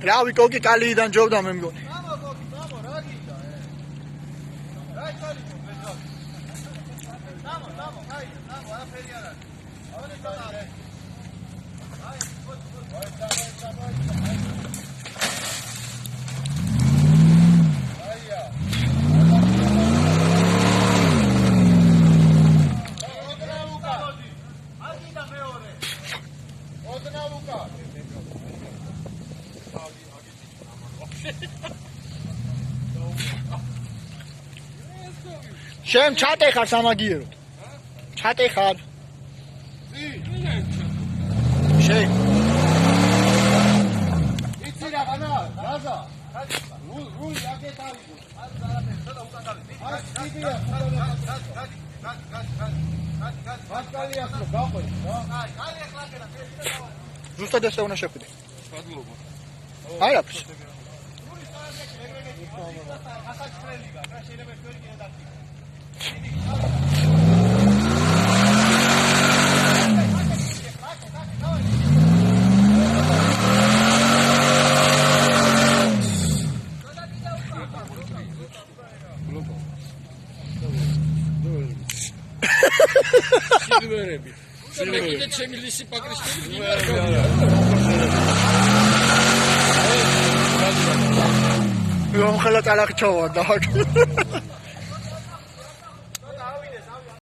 რავი კოკი კალიიდან ჯობდა მე მგონი შენ ჩატეხარ სამაგიერო ჩატეხარ შენ იცი რა განა რაზა რული აკეთავი ზუსტად ესე უნდა შეხვიდე აი აქვს Silverები. ჩემი ლისი პაკრისტელი რომ ხელა წალახ ჩავა და